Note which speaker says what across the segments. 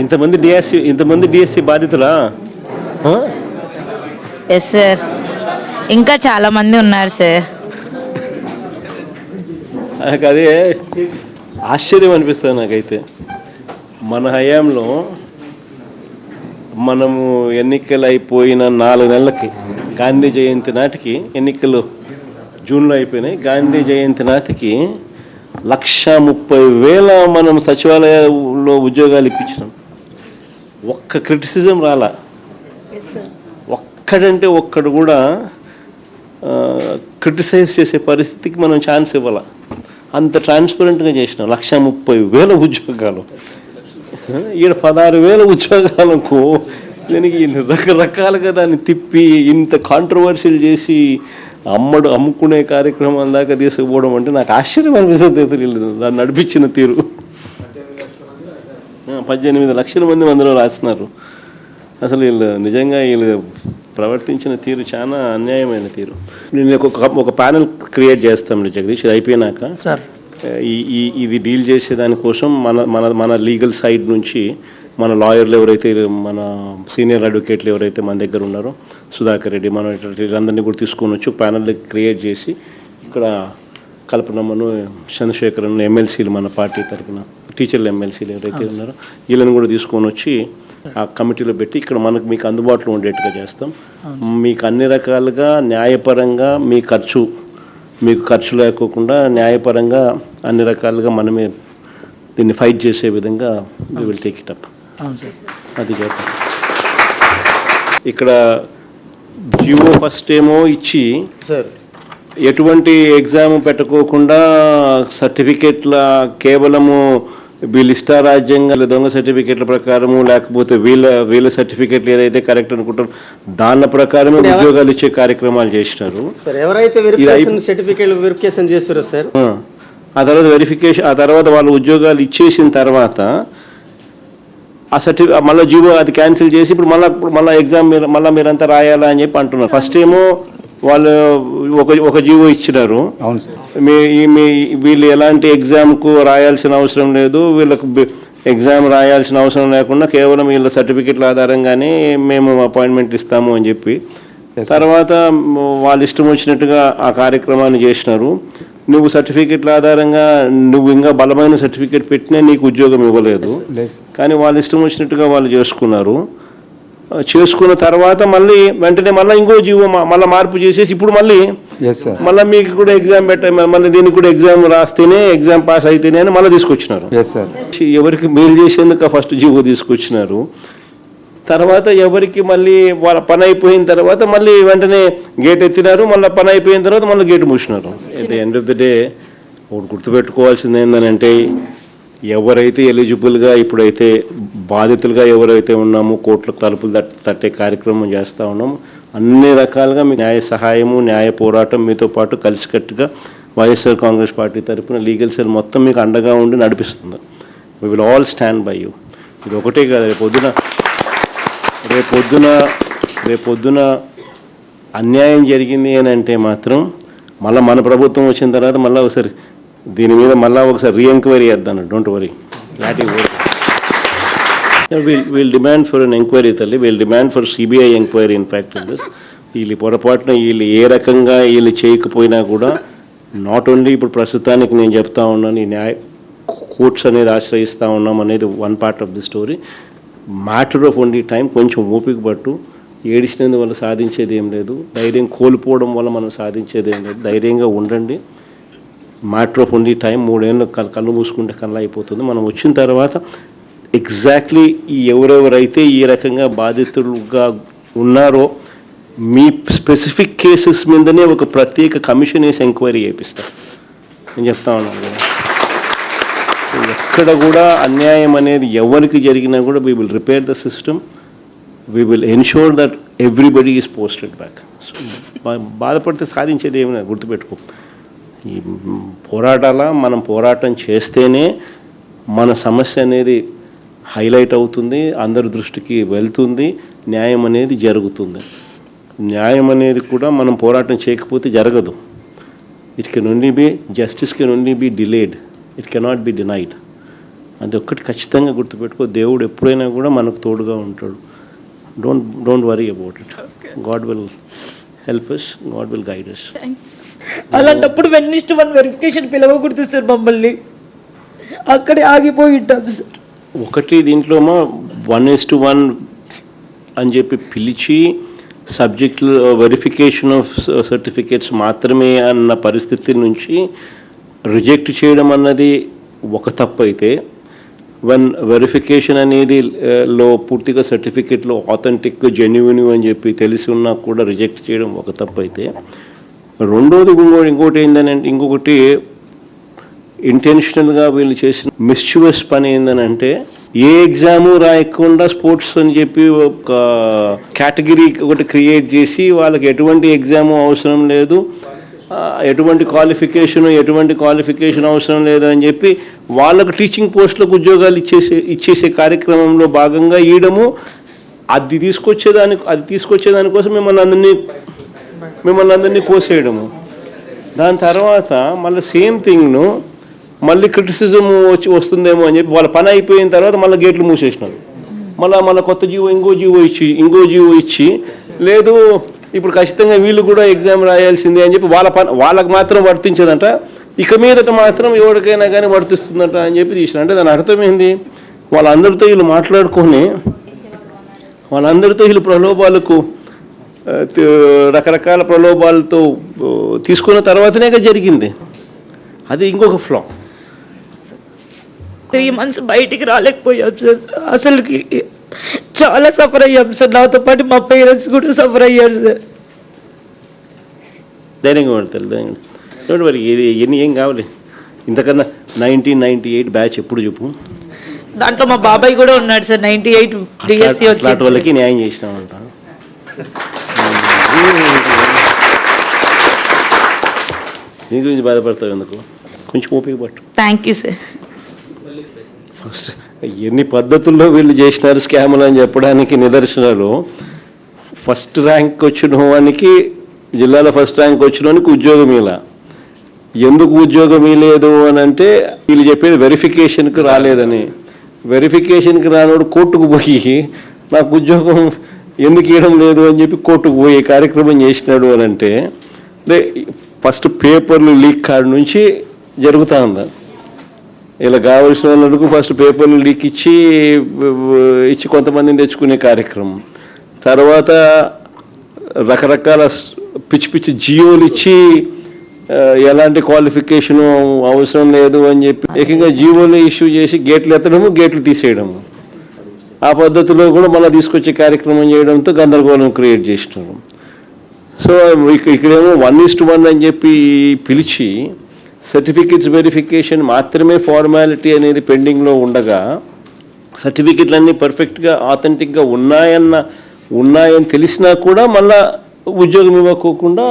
Speaker 1: ఇంతమంది DSC బాధితులా?
Speaker 2: Yes sir, ఇంకా చాలామంది ఉన్నారు సార్.
Speaker 1: నాకు అదే ఆశ్చర్యం అనిపిస్తుంది నాకైతే. మన హయాంలో మనము ఎన్నికలు అయిపోయిన 4 నెలలకి గాంధీ జయంతి నాటికి, ఎన్నికలు జూన్లో అయిపోయినాయి, గాంధీ జయంతి నాటికి 1,30,000 మనం సచివాలయంలో ఉద్యోగాలు ఇప్పించినాం. ఒక్క క్రిటిసిజం రాలా, ఒక్కడంటే ఒక్కడు కూడా క్రిటిసైజ్ చేసే పరిస్థితికి మనం ఛాన్స్ ఇవ్వాల. అంత ట్రాన్స్పరెంట్గా చేసినాం. 1,30,000 ఉద్యోగాలు, ఈడ 16,000 ఉద్యోగాలకు దీనికి రకరకాలుగా దాన్ని తిప్పి ఇంత కాంట్రవర్షియల్ చేసి అమ్ముకునే కార్యక్రమం దాకా తీసుకుపోవడం అంటే నాకు ఆశ్చర్యం అనిపిస్తుంది. దాన్ని నడిపించిన తీరు. 18 లక్షల మంది అందులో రాస్తున్నారు. అసలు నిజంగా వీళ్ళు ప్రవర్తించిన తీరు చాలా అన్యాయమైన తీరు. నేను ఒక ప్యానెల్ క్రియేట్ చేస్తాం జగదీష్, ఇది అయిపోయినాక
Speaker 3: సార్.
Speaker 1: ఇది డీల్ చేసే దానికోసం మన లీగల్ సైడ్ నుంచి మన లాయర్లు ఎవరైతే, మన సీనియర్ అడ్వకేట్లు ఎవరైతే మన దగ్గర ఉన్నారో, సుధాకర్ రెడ్డి, మనం వీళ్ళందరినీ కూడా తీసుకొని వచ్చి ప్యానెల్ క్రియేట్ చేసి ఇక్కడ కల్పనమ్మను, చంద్రశేఖరన్ ఎమ్మెల్సీలు, మన పార్టీ తరఫున టీచర్లు ఎమ్మెల్సీలు ఎవరైతే ఉన్నారో వీళ్ళని కూడా తీసుకొని వచ్చి ఆ కమిటీలో పెట్టి ఇక్కడ మీకు అందుబాటులో ఉండేట్టుగా చేస్తాం. మీకు అన్ని రకాలుగా న్యాయపరంగా మీకు ఖర్చు లేకోకుండా న్యాయపరంగా అన్ని రకాలుగా మనమే దీన్ని ఫైట్ చేసే విధంగా we will take it up. అది చేద్దాం. ఇక్కడ జియో ఫస్ట్ ఏమో ఇచ్చి
Speaker 3: సార్
Speaker 1: ఎటువంటి ఎగ్జామ్ పెట్టుకోకుండా సర్టిఫికేట్ల కేవలము వీళ్ళు ఇష్టారాజ్యంగా దొంగ సర్టిఫికేట్ల ప్రకారము, లేకపోతే వీళ్ళ సర్టిఫికేట్లు ఏదైతే కరెక్ట్ అనుకుంటారో దాని ప్రకారమే ఉద్యోగాలు ఇచ్చే కార్యక్రమాలు చేసినారు.
Speaker 3: వెరిఫికేషన్ చేస్తారా సార్?
Speaker 1: ఆ తర్వాత వాళ్ళు ఉద్యోగాలు ఇచ్చేసిన తర్వాత ఆ సర్టిఫికేట్ మళ్ళీ జీవో అది క్యాన్సిల్ చేసి ఇప్పుడు మళ్ళీ ఎగ్జామ్ మీరంతా రాయాలా అని చెప్పి అంటున్నారు. ఫస్ట్ ఏమో వాళ్ళు ఒక జీవో ఇచ్చినారు.
Speaker 3: అవును సార్.
Speaker 1: వీళ్ళు ఎలాంటి ఎగ్జామ్కు రాయాల్సిన అవసరం లేదు, వీళ్ళకు ఎగ్జామ్ రాయాల్సిన అవసరం లేకుండా కేవలం వీళ్ళ సర్టిఫికెట్ల ఆధారంగానే మేము అపాయింట్మెంట్ ఇస్తాము అని చెప్పి తర్వాత వాళ్ళు ఇష్టం వచ్చినట్టుగా ఆ కార్యక్రమాన్ని చేసినారు. నువ్వు సర్టిఫికెట్ల ఆధారంగా నువ్వు ఇంకా బలమైన సర్టిఫికెట్ పెట్టినా నీకు ఉద్యోగం ఇవ్వలేదు. కానీ వాళ్ళు ఇష్టం వచ్చినట్టుగా వాళ్ళు చేసుకున్న తర్వాత మళ్ళీ వెంటనే ఇంకో జీవో మళ్ళీ మార్పు చేసేసి ఇప్పుడు మళ్ళీ మీకు కూడా ఎగ్జామ్ మళ్ళీ దీనికి కూడా ఎగ్జామ్ రాస్తేనే, ఎగ్జామ్ పాస్ అయితేనే అని మళ్ళీ తీసుకొచ్చినారు. ఎవరికి మేలు చేసేందుకు ఫస్ట్ జీవో తీసుకొచ్చినారు. తర్వాత ఎవరికి మళ్ళీ వాళ్ళ పని అయిపోయిన తర్వాత మళ్ళీ వెంటనే గేట్ ఎత్తినారు. మళ్ళీ పని అయిపోయిన తర్వాత మళ్ళీ గేట్ మూసినారు. At the end of the day ఒకటి గుర్తుపెట్టుకోవాల్సింది ఏంటంటే, ఎవరైతే ఎలిజిబుల్గా ఇప్పుడైతే బాధితులుగా ఎవరైతే ఉన్నామో కోర్టులకు తలుపులు తట్టే కార్యక్రమం చేస్తూ ఉన్నాము. అన్ని రకాలుగా మీ న్యాయ సహాయము, న్యాయ పోరాటం మీతో పాటు కలిసికట్టుగా వైఎస్ఆర్ కాంగ్రెస్ పార్టీ తరఫున లీగల్ సెల్ మొత్తం మీకు అండగా ఉండి నడిపిస్తుంది. We will all stand by you. ఇది ఒకటే కాదు, రేపొద్దున అన్యాయం జరిగింది అని అంటే మాత్రం మళ్ళీ మన ప్రభుత్వం వచ్చిన తర్వాత మళ్ళీ ఒకసారి దీని మీద ఒకసారి రీఎంక్వైరీ చేద్దాం. Don't worry, we'll demand for an enquiry తల్లి, we'll demand for CBI enquiry in fact in this. వీళ్ళు పొరపాటున ఏ రకంగా చేయకపోయినా కూడా నాట్ ఓన్లీ ఇప్పుడు ప్రస్తుతానికి నేను చెప్తా ఉన్నాను, ఈ కోర్ట్స్ అనేది ఆశ్రయిస్తూ ఉన్నాం అనేది one part of the story. Matter of only time. కొంచెం ఓపిక పట్టు. ఏడిచినందువల్ల సాధించేది ఏం లేదు, ధైర్యం కోల్పోవడం వల్ల మనం సాధించేది ఏం లేదు. ధైర్యంగా ఉండండి. Matter of only time. 3 ఏళ్ళు కళ్ళు మూసుకుంటే కళ్ళు అయిపోతుంది. మనం వచ్చిన తర్వాత ఎగ్జాక్ట్లీ ఎవరెవరైతే ఈ రకంగా బాధితులుగా ఉన్నారో మీ స్పెసిఫిక్ కేసెస్ మీదనే ఒక ప్రత్యేక కమిషన్ వేసి ఎంక్వైరీ చేపిస్తాం. నేను చెప్తా ఉన్నాను కదా, ఎక్కడ కూడా అన్యాయం అనేది ఎవరికి జరిగినా కూడా we will repair the system. We will ensure that everybody is posted back. So బాధపడితే సాధించేది ఏమైనా గుర్తుపెట్టుకో. ఈ మనం పోరాటం చేస్తేనే మన సమస్య అనేది హైలైట్ అవుతుంది, అందరి దృష్టికి వెళ్తుంది, న్యాయం అనేది జరుగుతుంది. న్యాయం అనేది కూడా మనం పోరాటం చేయకపోతే జరగదు. It can only be justice can only be delayed, it cannot be denied. అది ఒక్కటి ఖచ్చితంగా గుర్తుపెట్టుకో, దేవుడు ఎప్పుడైనా కూడా మనకు తోడుగా ఉంటాడు. Don't worry about it. God will help us, God will guide us.
Speaker 3: అలాంటప్పుడు 1:1 వెరిఫికేషన్ పిలవకూడదు సార్, మమ్మల్ని అక్కడే ఆగిపోయి ఉంటాం సార్.
Speaker 1: ఒకటి దీంట్లో 1:1 అని చెప్పి పిలిచి సబ్జెక్టులు వెరిఫికేషన్ ఆఫ్ సర్టిఫికేట్స్ మాత్రమే అన్న పరిస్థితి నుంచి రిజెక్ట్ చేయడం అన్నది ఒక తప్పు అయితే, వెరిఫికేషన్ అనేది లో పూర్తిగా సర్టిఫికేట్లో ఆథెంటిక్ జెన్యున్ అని చెప్పి తెలిసి ఉన్నా కూడా రిజెక్ట్ చేయడం ఒక తప్పు అయితే, రెండోది ఇంకోటి ఏంటంటే, ఇంకొకటి ఇంటెన్షనల్గా వీళ్ళు చేసిన మిస్చివస్ పని ఏంటంటే, ఏ ఎగ్జాము రాయకుండా స్పోర్ట్స్ అని చెప్పి ఒక కేటగిరీ ఒకటి క్రియేట్ చేసి వాళ్ళకి ఎటువంటి ఎగ్జాము అవసరం లేదు, ఎటువంటి క్వాలిఫికేషన్ అవసరం లేదు అని చెప్పి వాళ్ళకు టీచింగ్ పోస్టులకు ఉద్యోగాలు ఇచ్చేసే కార్యక్రమంలో భాగంగా ఇవ్వడము, అది తీసుకొచ్చేదానికోసం మిమ్మల్ని అందరినీ కోసేయడము. దాని తర్వాత మళ్ళీ సేమ్ థింగ్ను మళ్ళీ క్రిటిసిజం వస్తుందేమో అని చెప్పి వాళ్ళ పని అయిపోయిన తర్వాత మళ్ళీ గేట్లు మూసేసినారు. మళ్ళీ కొత్త ఇంకో జీవో ఇచ్చి లేదు ఇప్పుడు ఖచ్చితంగా వీళ్ళు కూడా ఎగ్జామ్ రాయాల్సిందే అని చెప్పి వాళ్ళకు మాత్రం వర్తించదంట, ఇక మీదట మాత్రం ఎవరికైనా కానీ వర్తిస్తుందట అని చెప్పి తీసిన. అంటే దాని అర్థం ఏంది, వాళ్ళందరితో వీళ్ళు మాట్లాడుకొని వీళ్ళు ప్రలోభాలకు రకరకాల ప్రలోభాలతో తీసుకున్న తర్వాతనే జరిగింది. అది ఇంకొక ఫ్లా.
Speaker 3: 3 months బయటికి రాలేకపోయాం సార్. అసలుకి చాలా సఫర్ అయ్యాం సార్. నాతో పాటు మా పేరెంట్స్ కూడా సఫర్ అయ్యారు సార్.
Speaker 1: ధైర్యంగా పడతారు. చూడండి మరి ఏం కావాలి ఇంతకన్నా. 1998 బ్యాచ్ ఎప్పుడు చెప్పు,
Speaker 3: దాంట్లో మా బాబాయ్ కూడా ఉన్నాడు సార్. 98 డిఎస్సి
Speaker 1: అట్లాంటి వాళ్ళకి న్యాయం చేసినామంట. దీని గురించి బాధపడతావు ఎందుకు, కొంచెం ఓపిక పట్టు.
Speaker 2: Thank you sir.
Speaker 1: ఎన్ని పద్ధతుల్లో వీళ్ళు చేసినారు స్కాములు అని చెప్పడానికి నిదర్శనాలు, ఫస్ట్ ర్యాంక్ వచ్చిన వానికి, జిల్లాలో ఫస్ట్ ర్యాంక్ వచ్చిన వానికి ఉద్యోగం ఇలా. ఎందుకు ఉద్యోగం ఇవ్వలేదు అని అంటే వీళ్ళు చెప్పేది వెరిఫికేషన్కి రాలేదని. వెరిఫికేషన్కి రానోడు కోర్టుకు పోయి నాకు ఉద్యోగం ఎందుకు ఇవ్వడం లేదు అని చెప్పి కోర్టుకు పోయి కార్యక్రమం చేసినాడు అని అంటే, ఫస్ట్ పేపర్లు లీక్ కాడ నుంచి జరుగుతూ ఉంది. ఇలా కావాల్సిన వాళ్ళకు ఫస్ట్ పేపర్లు లీక్ ఇచ్చి కొంతమందిని తెచ్చుకునే కార్యక్రమం, తర్వాత రకరకాల పిచ్చి జియోలు ఇచ్చి ఎలాంటి క్వాలిఫికేషను అవసరం లేదు అని చెప్పి ఏకంగా జియోలు ఇష్యూ చేసి గేట్లు ఎత్తడము, గేట్లు తీసేయడము, ఆ పద్ధతిలో కూడా మళ్ళీ తీసుకొచ్చే కార్యక్రమం చేయడంతో గందరగోళం క్రియేట్ చేసినారు. సో ఇక్కడేమో 1:1 అని చెప్పి పిలిచి సర్టిఫికెట్స్ వెరిఫికేషన్ మాత్రమే ఫార్మాలిటీ అనేది పెండింగ్లో ఉండగా, సర్టిఫికెట్లన్నీ పర్ఫెక్ట్గా ఆథెంటిక్గా ఉన్నాయని తెలిసినా కూడా మళ్ళా ఉద్యోగం ఇవ్వకోకుండా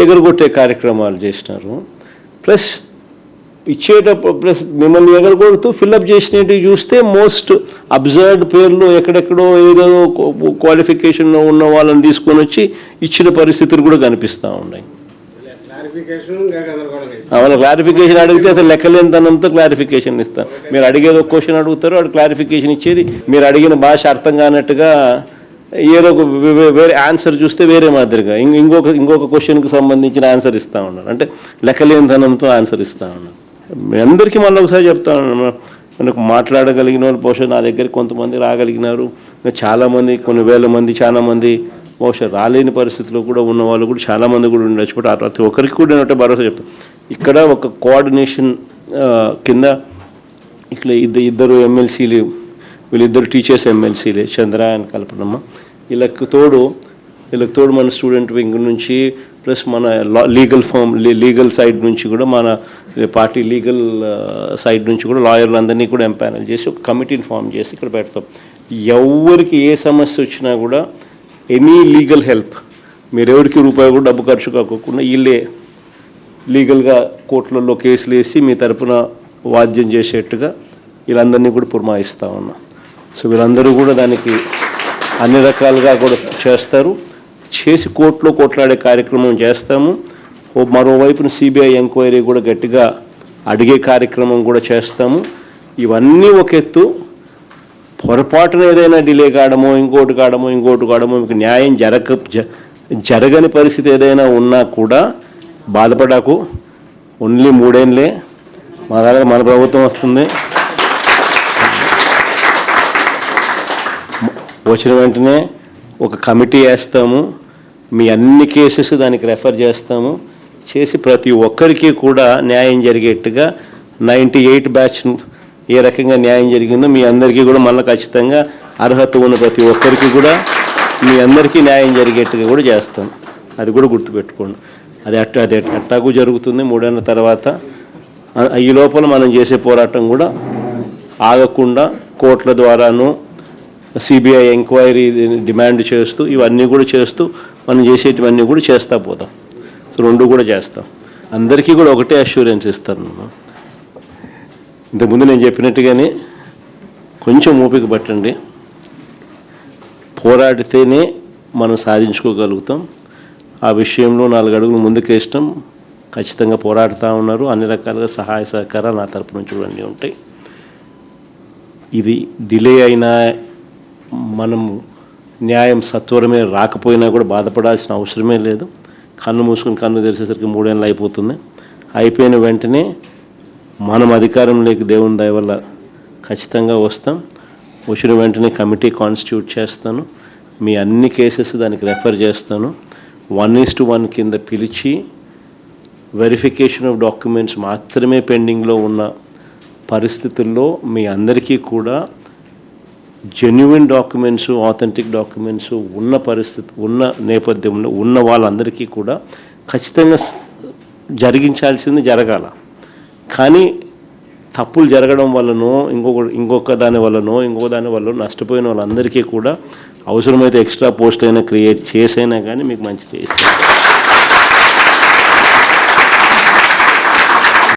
Speaker 1: ఎగరగొట్టే కార్యక్రమాలు చేసినారు. ప్లస్ మిమ్మల్ని ఎగరగొడుతూ ఫిల్అప్ చేసినట్టు చూస్తే మోస్ట్ అబ్జర్వ్డ్ పేర్లు ఎక్కడెక్కడో ఏదో క్వాలిఫికేషన్లో ఉన్న వాళ్ళని తీసుకొని వచ్చి ఇచ్చిన పరిస్థితులు కూడా కనిపిస్తూ ఉన్నాయి. వాళ్ళ క్లారిఫికేషన్ అడిగితే అసలు లెక్కలేనితనంతో క్లారిఫికేషన్ ఇస్తాను. మీరు అడిగేది ఒక క్వశ్చన్ అడుగుతారు, వాడు క్లారిఫికేషన్ ఇచ్చేది మీరు అడిగిన భాష అర్థం కానట్టుగా ఏదో ఒక వేరే ఆన్సర్ చూస్తే వేరే మాదిరిగా ఇంకొక క్వశ్చన్కి సంబంధించిన ఆన్సర్ ఇస్తూ ఉన్నారు. అంటే లెక్కలేనితనంతో ఆన్సర్ ఇస్తూ ఉన్నారు. మీ అందరికీ మళ్ళీ ఒకసారి చెప్తా ఉన్నాను, మనకు మాట్లాడగలిగిన వాళ్ళు బహుశా నా దగ్గరికి కొంతమంది రాగలిగినారు, చాలామంది కొన్ని వేల మంది చాలామంది బహుశా రాలేని పరిస్థితిలో కూడా ఉన్న వాళ్ళు కూడా చాలామంది కూడా ఉండొచ్చు. బట్ ప్రతి ఒక్కరికి కూడా నేను భరోసా చెప్తాను. ఇక్కడ ఒక కోఆర్డినేషన్ కింద ఇట్లా ఇద్దరు ఎమ్మెల్సీలు, వీళ్ళిద్దరు టీచర్స్ ఎమ్మెల్సీలే, చంద్ర అండ్ కల్పనమ్మ. వీళ్ళకి తోడు మన స్టూడెంట్ వింగ్ నుంచి ప్లస్ మన లీగల్ సైడ్ నుంచి కూడా మన పార్టీ లీగల్ సైడ్ నుంచి కూడా లాయర్లు అందరినీ కూడా ఎంపానల్ చేసి ఒక కమిటీని ఫామ్ చేసి ఇక్కడ పెడతాం. ఎవరికి ఏ సమస్య వచ్చినా కూడా ఎనీ లీగల్ హెల్ప్, మీరు ఎవరికి రూపాయి కూడా డబ్బు ఖర్చు కాకుండా వీళ్ళే లీగల్గా కోర్టులలో కేసులు వేసి మీ తరపున వాద్యం చేసేట్టుగా వీళ్ళందరినీ కూడా పురమాయిస్తూ ఉన్నా. సో వీళ్ళందరూ కూడా దానికి అన్ని రకాలుగా కూడా చేస్తారు, చేసి కోర్టులో కొట్లాడే కార్యక్రమం చేస్తాము. మరోవైపున సిబిఐ ఎంక్వైరీ కూడా గట్టిగా అడిగే కార్యక్రమం కూడా చేస్తాము. ఇవన్నీ ఒక ఎత్తు. పొరపాటున ఏదైనా డిలే కావడమో ఇంకోటి కావడమో మీకు న్యాయం జరగని పరిస్థితి ఏదైనా ఉన్నా కూడా బాధపడకు. ఓన్లీ 3 ఏళ్ళే మన ప్రభుత్వం వస్తుంది. వచ్చిన వెంటనే ఒక కమిటీ వేస్తాము, మీ అన్ని కేసెస్ దానికి రెఫర్ చేస్తాము, చేసి ప్రతి ఒక్కరికి కూడా న్యాయం జరిగేట్టుగా 98 బ్యాచ్ ఏ రకంగా న్యాయం జరిగిందో మీ అందరికీ కూడా మళ్ళీ ఖచ్చితంగా అర్హత ఉన్న ప్రతి ఒక్కరికి కూడా మీ అందరికీ న్యాయం జరిగేట్టుగా కూడా చేస్తాం. అది కూడా గుర్తుపెట్టుకోండి. అది అట్టాకు జరుగుతుంది 3 ఏళ్ళ తర్వాత. ఈ లోపల మనం చేసే పోరాటం కూడా ఆగకుండా కోర్టుల ద్వారాను సిబిఐ ఎంక్వైరీ డిమాండ్ చేస్తూ ఇవన్నీ కూడా చేస్తూ మనం చేసేటివన్నీ కూడా చేస్తూ పోతాం. సో 2 కూడా చేస్తాం. అందరికీ కూడా ఒకటే అష్యూరెన్స్ ఇస్తాను. ఇంతకుముందు నేను చెప్పినట్టుగానే కొంచెం ఓపిక పట్టండి. పోరాడితేనే మనం సాధించుకోగలుగుతాం. ఆ విషయంలో 4 అడుగులు ముందుకేస్తాం. ఖచ్చితంగా పోరాడుతూ ఉన్నారు. అన్ని రకాలుగా సహాయ సహకారాలు నా తరపు నుంచి కూడా అన్నీ ఉంటాయి. ఇది డిలే అయినా మనం న్యాయం సత్వరమే రాకపోయినా కూడా బాధపడాల్సిన అవసరమే లేదు. కన్ను మూసుకుని కన్ను తెరిచేసరికి 3 ఏళ్ళు అయిపోతుంది. అయిపోయిన వెంటనే మనం అధికారంలోకి దేవుని దయ వల్ల ఖచ్చితంగా వస్తాం. వచ్చిన వెంటనే కమిటీ కాన్స్టిట్యూట్ చేస్తాను. మీ అన్ని కేసెస్ దానికి రెఫర్ చేస్తాను. 1:1 కింద పిలిచి వెరిఫికేషన్ ఆఫ్ డాక్యుమెంట్స్ మాత్రమే పెండింగ్లో ఉన్న పరిస్థితుల్లో మీ అందరికీ కూడా జెన్యున్ డాక్యుమెంట్స్, ఆథెంటిక్ డాక్యుమెంట్స్ ఉన్న పరిస్థితి ఉన్న నేపథ్యంలో ఉన్న వాళ్ళందరికీ కూడా ఖచ్చితంగా జరిగించాల్సింది జరగాల. కానీ తప్పులు జరగడం వల్లనో ఇంకొక దాని వల్లనో నష్టపోయిన వాళ్ళందరికీ కూడా అవసరమైతే ఎక్స్ట్రా పోస్ట్ అయినా క్రియేట్ చేసైనా కానీ మీకు మంచి చేస్తాను.